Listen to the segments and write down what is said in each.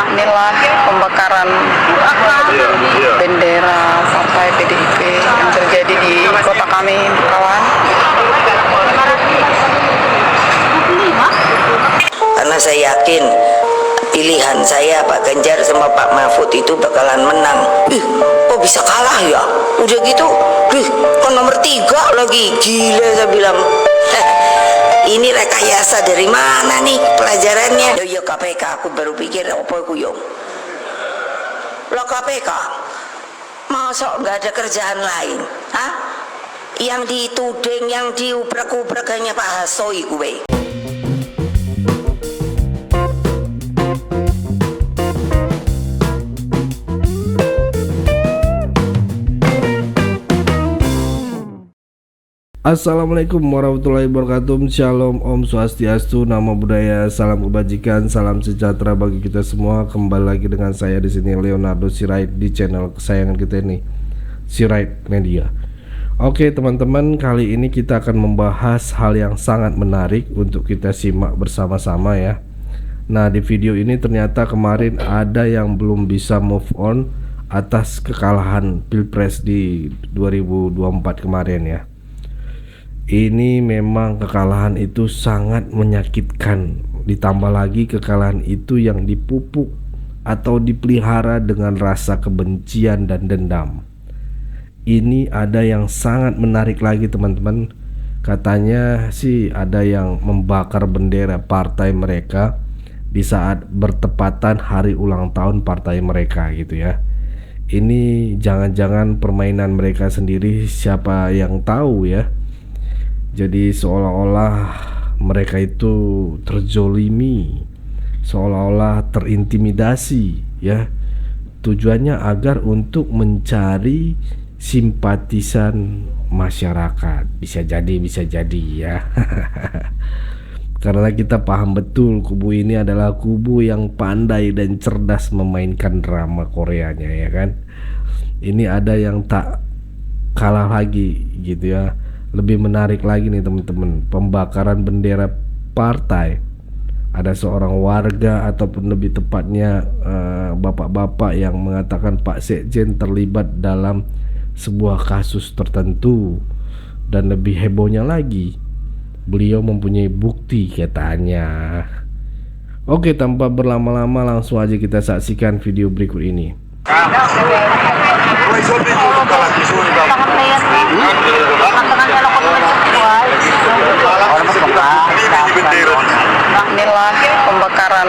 Inilah pembakaran bendera partai PDIP yang terjadi di kota kami, kawan. Karena saya yakin pilihan saya Pak Ganjar sama Pak Mahfud itu bakalan menang. Kok bisa kalah ya? Udah gitu, kan nomor 3 lagi. Gila, saya bilang. Ini rekayasa dari mana nih pelajarannya? Yo KPK, aku baru pikir apa aku yo. Lo KPK, masa nggak ada kerjaan lain? Hah? Yang dituding, yang diubrak-ubrak hanya Pak Hasso gue. Assalamualaikum warahmatullahi wabarakatuh. Shalom, Om Swastiastu, Namo Buddhaya, salam kebajikan, salam sejahtera bagi kita semua. Kembali lagi dengan saya di sini Leonardo Sirait di channel kesayangan kita ini, Sirait Media. Oke teman-teman, kali ini kita akan membahas hal yang sangat menarik untuk kita simak bersama-sama ya. Nah, di video ini ternyata kemarin ada yang belum bisa move on atas kekalahan Pilpres di 2024 kemarin ya. Ini memang kekalahan itu sangat menyakitkan. Ditambah lagi kekalahan itu yang dipupuk atau dipelihara dengan rasa kebencian dan dendam. Ini ada yang sangat menarik lagi teman-teman. Katanya sih ada yang membakar bendera partai mereka di saat bertepatan hari ulang tahun partai mereka gitu ya. Ini jangan-jangan permainan mereka sendiri, siapa yang tahu ya. Jadi seolah-olah mereka itu terzolimi, seolah-olah terintimidasi ya. Tujuannya agar untuk mencari simpatisan masyarakat. Bisa jadi ya. Karena kita paham betul kubu ini adalah kubu yang pandai dan cerdas memainkan drama Koreanya ya kan. Ini ada yang tak kalah lagi gitu ya. Lebih menarik lagi nih teman-teman, pembakaran bendera partai. Ada seorang warga ataupun lebih tepatnya bapak-bapak yang mengatakan Pak Sekjen terlibat dalam sebuah kasus tertentu. Dan lebih hebohnya lagi, beliau mempunyai bukti katanya. Oke, tanpa berlama-lama langsung aja kita saksikan video berikut ini. Inilah pembakaran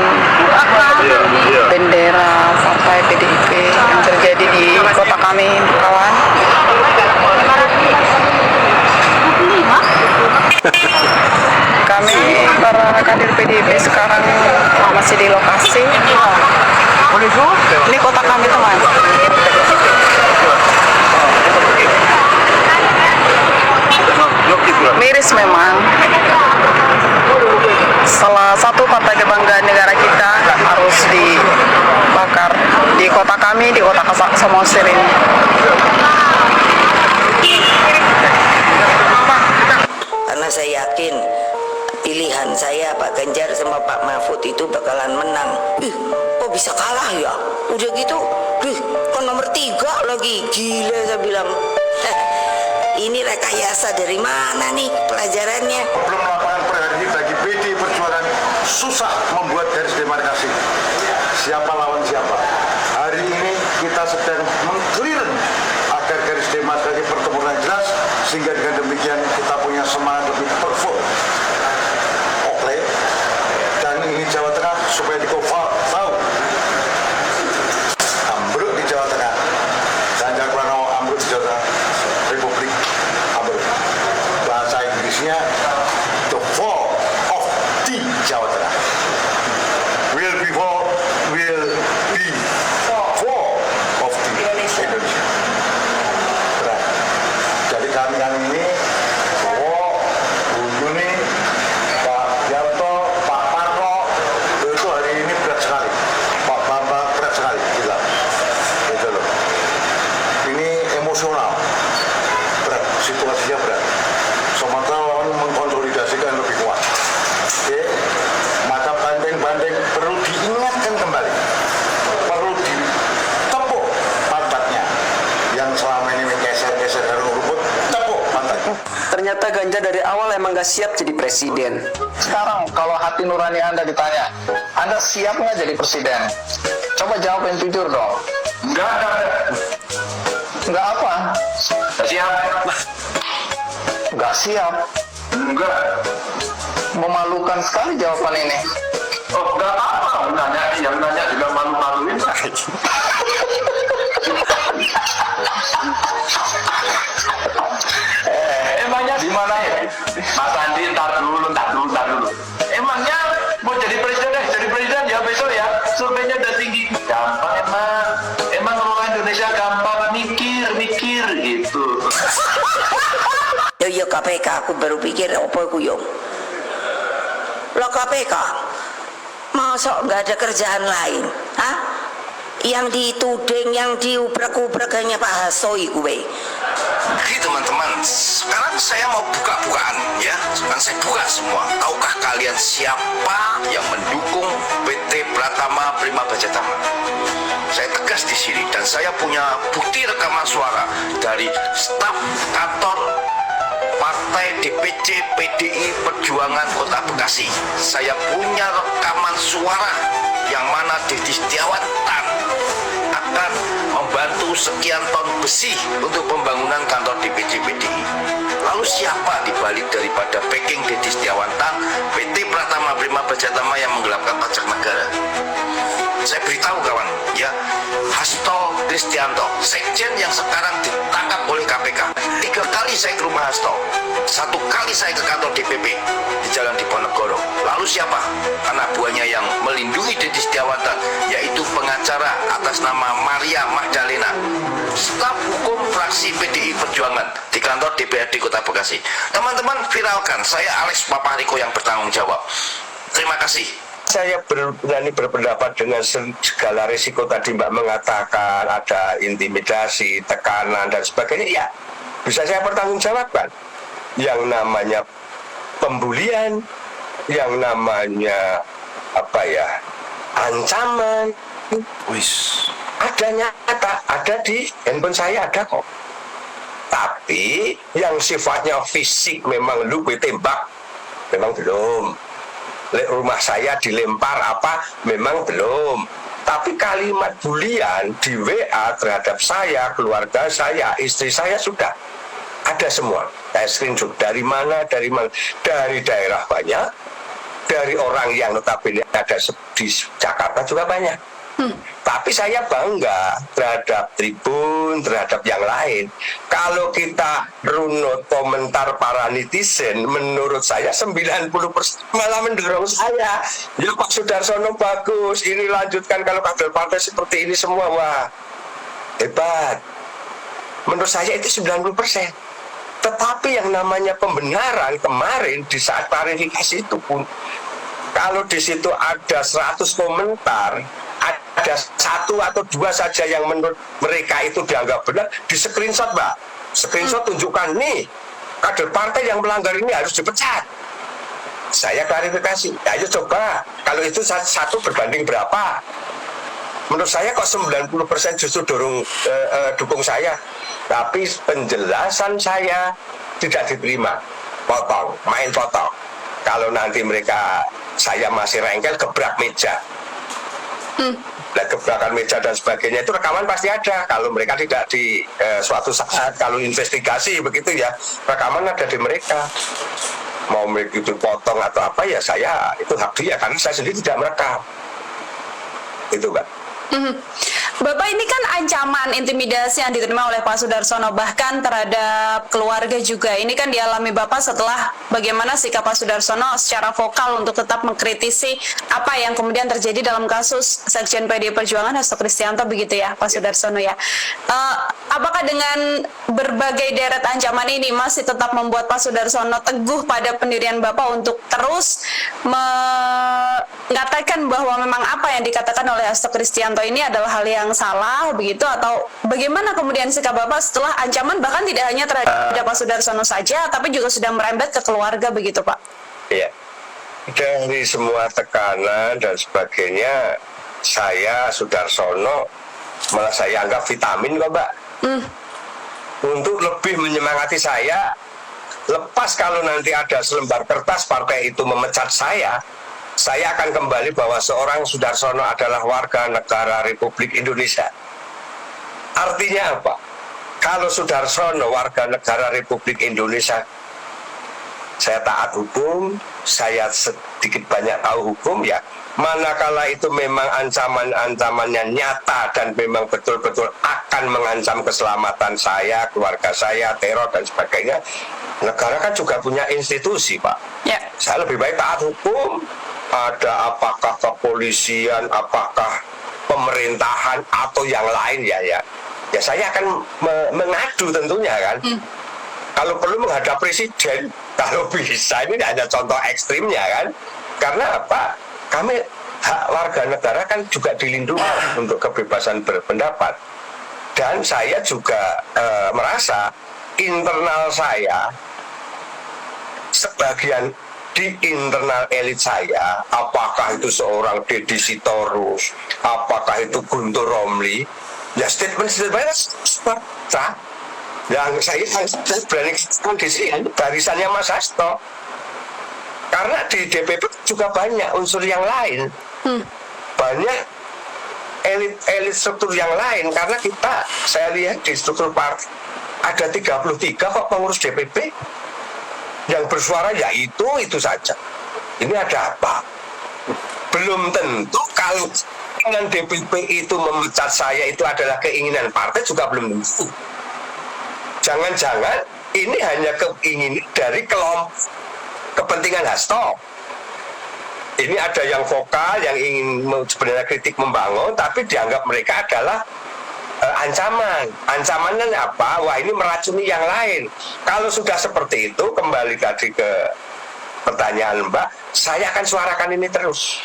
bendera partai PDIP yang terjadi di kota kami, kawan. Kami para kader PDIP sekarang masih di lokasi. Ini kota kami teman. Miris memang. Salah satu partai kebanggaan negara kita harus dibakar di kota kami, di kota Samosir ini. Karena saya yakin pilihan saya Pak Ganjar sama Pak Mahfud itu bakalan menang. Kok bisa kalah ya? Udah gitu, kan nomor 3 lagi. Gila, saya bilang. Ini rekayasa dari mana nih pelajarannya? Problem lapangan per hari ini bagi PD Perjuangan susah membuat garis demarkasi. Siapa lawan siapa? Hari ini kita sedang mengclear agar garis demarkasi pertempuran jelas, sehingga dengan demikian kita punya semangat lebih perform. Oke. Dan ini Jawa Tengah supaya dikofal tahu. Ambruk di Jawa Tengah. Ganjar Pranowo ambruk di Jawa Tengah. Republik ambruk. Bahasa Inggrisnya the fall of the Jawa Tengah. Will be fall of the Indonesia. Benar. Jadi kami ini Bu Yuni, Pak Yanto, Pak Parto itu hari ini berat ternyata Ganjar dari awal emang gak siap jadi presiden. Sekarang kalau hati nurani Anda ditanya, Anda siap nggak jadi presiden? Coba jawab yang jujur dong. Enggak. Nggak apa? Siap. Nggak siap. Enggak. Memalukan sekali jawaban ini. Oh, enggak apa-apa. Yang nanya juga malu-maluin lah. Emangnya di mana ya? Mas Andi, ntar dulu. Emangnya mau jadi presiden ya besok ya. Surveinya udah tinggi. Gampang emang orang Indonesia gampang mikir gitu. Yo KPK, aku baru pikir apa aku yo. Lo KPK, masa nggak ada kerjaan lain? Hah? Yang dituding, yang diubrak-ubrak hanya Pak Hasto gue. Oke teman-teman, sekarang saya mau buka-bukaan ya. Sekarang saya buka semua. Tahukah kalian siapa yang mendukung PT Pratama Prima Bajatama? Saya tegas di sini dan saya punya bukti rekaman suara dari staf kantor Partai DPC PDI Perjuangan Kota Bekasi. Saya punya rekaman suara yang mana Deddy Setiawan akan membantu sekian ton besi untuk pembangunan kantor DPC PDI. Lalu siapa dibalik daripada backing Deddy Setiawan PT Pratama Prima Bajatama yang menggelapkan pajak negara? Saya beritahu kawan ya, Hasto Kristianto, sekjen yang sekarang ditangkap oleh KPK. 3 kali saya ke rumah Hasto, 1 kali saya ke kantor DPP di Jalan Diponegoro. Lalu siapa anak buahnya yang melindungi Deddy Setiawan, yaitu pengacara atas nama Maria Magdalena, staf hukum fraksi PDI Perjuangan di kantor DPRD Kota Bekasi. Teman-teman, viralkan, saya Alex Papariko yang bertanggung jawab. Terima kasih. Saya berani berpendapat dengan segala risiko tadi Mbak mengatakan ada intimidasi, tekanan dan sebagainya, ya bisa saya pertanggungjawabkan. Yang namanya pembulian, yang namanya ancaman, ada nyata, ada di handphone saya, ada kok. Tapi yang sifatnya fisik memang lu tembak, memang belum. Rumah saya dilempar memang belum. Tapi kalimat bulian di WA terhadap saya, keluarga saya, istri saya sudah ada semua. Saya screenshot dari mana, dari daerah banyak, dari orang yang notabene ada di Jakarta juga banyak. Tapi saya bangga terhadap Tribun, terhadap yang lain. Kalau kita runut komentar para netizen, menurut saya 90% malah mendorong saya. Ya Pak Sudarsono bagus, ini lanjutkan kalau kader partai seperti ini semua, wah hebat. Menurut saya itu 90%. Tetapi yang namanya pembenaran kemarin di saat klarifikasi itu pun, kalau di situ ada 100 komentar, ada 1 atau 2 saja yang menurut mereka itu dianggap benar, di screenshot Mbak. Screenshot tunjukkan nih, kader partai yang melanggar ini harus dipecat. Saya klarifikasi, ayo coba, kalau itu 1 berbanding berapa? Menurut saya kok 90% justru dukung saya. Tapi penjelasan saya tidak diterima. Potong, main potong. Kalau nanti saya masih rengkel, gebrak meja. Dan gebrakan meja dan sebagainya itu rekaman pasti ada. Kalau mereka tidak di suatu saat, kalau investigasi begitu ya, rekaman ada di mereka. Mau mereka itu potong atau apa ya, saya itu hak dia, karena saya sendiri tidak merekam. Itu Mbak. Bapak, ini kan ancaman intimidasi yang diterima oleh Pak Sudarsono bahkan terhadap keluarga juga. Ini kan dialami Bapak setelah bagaimana sikap Pak Sudarsono secara vokal untuk tetap mengkritisi apa yang kemudian terjadi dalam kasus Sekjen PDI Perjuangan Hasto Kristianto begitu ya Pak Sudarsono ya. Apakah dengan berbagai deret ancaman ini masih tetap membuat Pak Sudarsono teguh pada pendirian Bapak untuk terus mengatakan bahwa memang apa yang dikatakan oleh Hasto Kristianto ini adalah hal yang salah begitu, atau bagaimana kemudian sikap Bapak setelah ancaman bahkan tidak hanya terhadap Pak Sudarsono saja tapi juga sudah merembet ke keluarga begitu Pak? Iya, dari semua tekanan dan sebagainya, saya Sudarsono malah saya anggap vitamin kok Mbak. Untuk lebih menyemangati saya Lepas kalau nanti ada selembar kertas partai itu memecat saya akan kembali bahwa seorang Soedarsono adalah warga negara Republik Indonesia. Artinya apa? Kalau Soedarsono warga negara Republik Indonesia, saya taat hukum, saya sedikit banyak tahu hukum ya. Manakala itu memang ancaman-ancamannya nyata dan memang betul-betul akan mengancam keselamatan saya, keluarga saya, teror dan sebagainya, negara kan juga punya institusi, Pak. Ya. Saya lebih baik taat hukum. Ada apakah kepolisian, apakah pemerintahan atau yang lain ya saya akan mengadu tentunya kan. Kalau perlu menghadap presiden, kalau bisa. Ini hanya contoh ekstrimnya kan. Karena apa? Kami hak warga negara kan juga dilindungi untuk kebebasan berpendapat. Dan saya juga merasa internal saya, sebagian di internal elit saya, apakah itu seorang Deddy Sitorus, apakah itu Guntur Romli, ya statement-statementnya yang saya berani di sini barisannya Mas Hasto. Karena di DPP juga banyak unsur yang lain, banyak elit struktur yang lain. Karena saya lihat di struktur partai ada 33 kok pengurus DPP yang bersuara, ya itu saja. Ini ada apa? Belum tentu kalau dengan DPP itu memecat saya itu adalah keinginan partai, juga belum tentu. Jangan-jangan ini hanya keinginan dari kelompok kepentingan Hasto. Ini ada yang vokal, yang ingin sebenarnya kritik membangun, tapi dianggap mereka adalah ancaman. Ancamannya apa? Wah, ini meracuni yang lain. Kalau sudah seperti itu, kembali tadi ke pertanyaan Mbak, saya akan suarakan ini terus.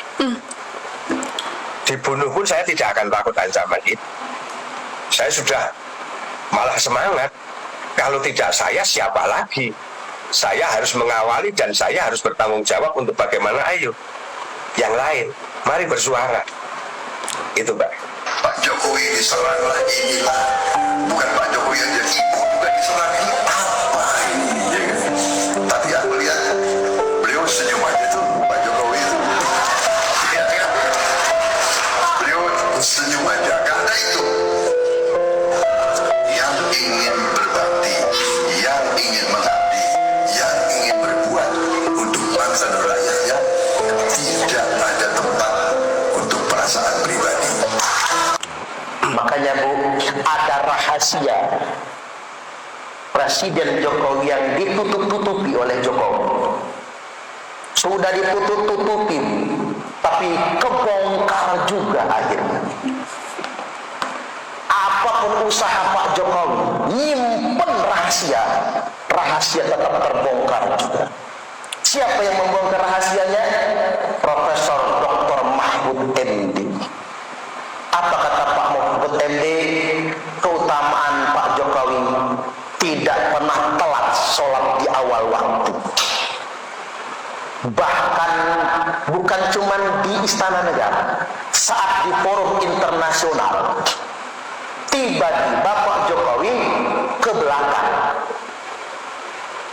Dibunuh pun saya tidak akan takut ancaman itu. Saya sudah malah semangat. Kalau tidak saya, siapa lagi? Saya harus mengawali dan saya harus bertanggung jawab untuk bagaimana yang lain. Mari bersuara. Itu Mbak. Pak Jokowi diserang lagi gila. Bukan Pak Jokowi yang jadi ibu, bukan diserang ini apa ini ya kan? Tapi aku lihat beliau senyum aja tuh Pak Jokowi itu. Ya kan? Beliau senyum aja karena itu yang ingin berbakti, yang ingin mengabdi, yang ingin berbuat untuk bangsa dan rakyatnya, tidak ada tempat untuk perasaan pribadi. Makanya Bu, ada rahasia Presiden Jokowi yang ditutup-tutupi oleh Jokowi. Sudah ditutup-tutupi, tapi kebongkar juga akhirnya. Apapun usaha Pak Jokowi nyimpen rahasia tetap terbongkar juga. Siapa yang membongkar rahasianya? Profesor Dr. Mahfud MD. Apa kata Pak Mahfud MD? Keutamaan Pak Jokowi tidak pernah telat sholat di awal waktu. Bahkan bukan cuma di Istana Negara, saat di forum internasional, tiba-tiba Pak Jokowi ke belakang.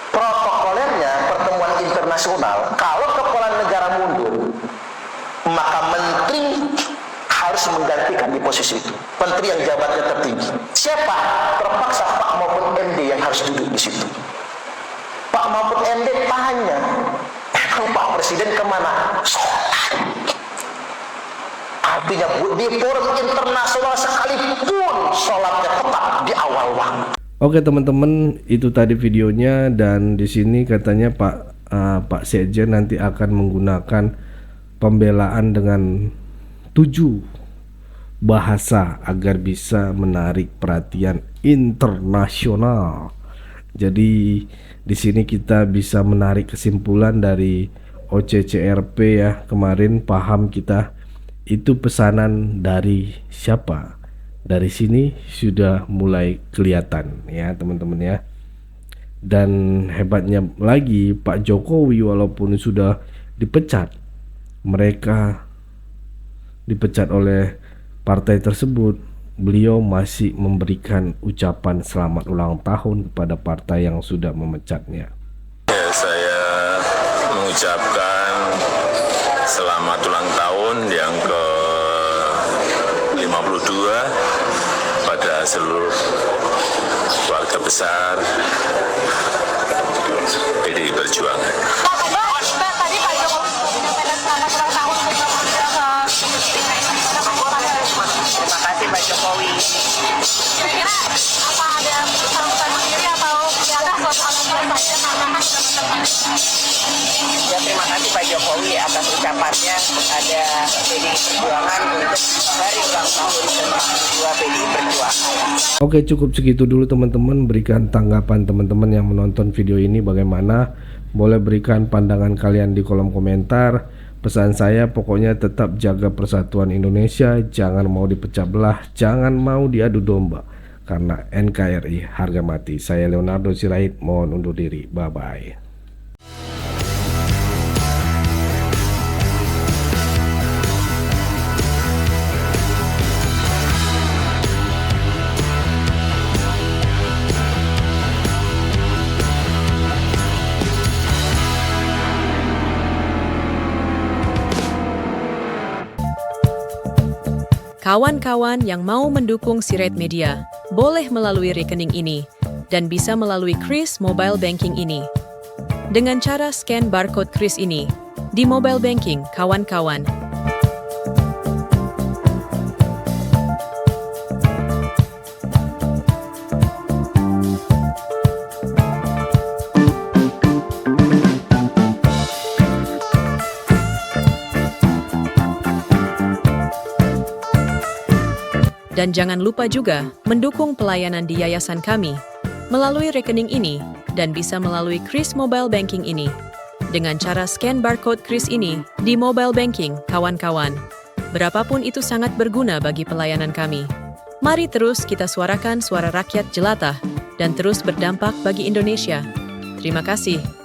Protokolernya pertemuan internasional, kalau kepala negara mundur, maka menteri harus menggantikan di posisi itu. Menteri yang jabatnya tertinggi. Siapa? Terpaksa Pak Mahfud MD yang harus duduk di situ. Pak Mahfud MD tanya, Pak Presiden kemana? Sholat. Artinya di forum internasional sekalipun sholatnya tetap di awal waktu. Oke teman-teman, itu tadi videonya, dan di sini katanya Pak Sekjen nanti akan menggunakan pembelaan dengan 7 bahasa agar bisa menarik perhatian internasional. Jadi di sini kita bisa menarik kesimpulan dari OCCRP ya, kemarin paham kita itu pesanan dari siapa. Dari sini sudah mulai kelihatan ya teman-teman ya. Dan hebatnya lagi, Pak Jokowi walaupun sudah dipecat, mereka dipecat oleh partai tersebut, beliau masih memberikan ucapan selamat ulang tahun kepada partai yang sudah memecatnya. mengucapkan selamat ulang tahun yang ke-52 pada seluruh keluarga besar PDI Perjuangan. Terima kasih Pak Jokowi. Kira-kira apa ada pesan-pesan sendiri atau ya Ya, terima kasih Pak Jokowi atas ucapannya kepada PDI Perjuangan untuk hari ulang tahun ke-42 PDI Perjuangan. Oke, cukup segitu dulu teman-teman. Berikan tanggapan teman-teman yang menonton video ini bagaimana. Boleh berikan pandangan kalian di kolom komentar. Pesan saya pokoknya tetap jaga persatuan Indonesia, jangan mau dipecah belah, jangan mau diadu domba. Karena NKRI harga mati. Saya Leonardo Sirait, mohon undur diri. Bye-bye. Kawan-kawan yang mau mendukung Sirait Media, boleh melalui rekening ini, dan bisa melalui Kris Mobile Banking ini. Dengan cara scan barcode Kris ini, di mobile banking, kawan-kawan. Dan jangan lupa juga mendukung pelayanan di yayasan kami melalui rekening ini dan bisa melalui Kris Mobile Banking ini. Dengan cara scan barcode Kris ini di mobile banking, kawan-kawan. Berapapun itu sangat berguna bagi pelayanan kami. Mari terus kita suarakan suara rakyat jelata dan terus berdampak bagi Indonesia. Terima kasih.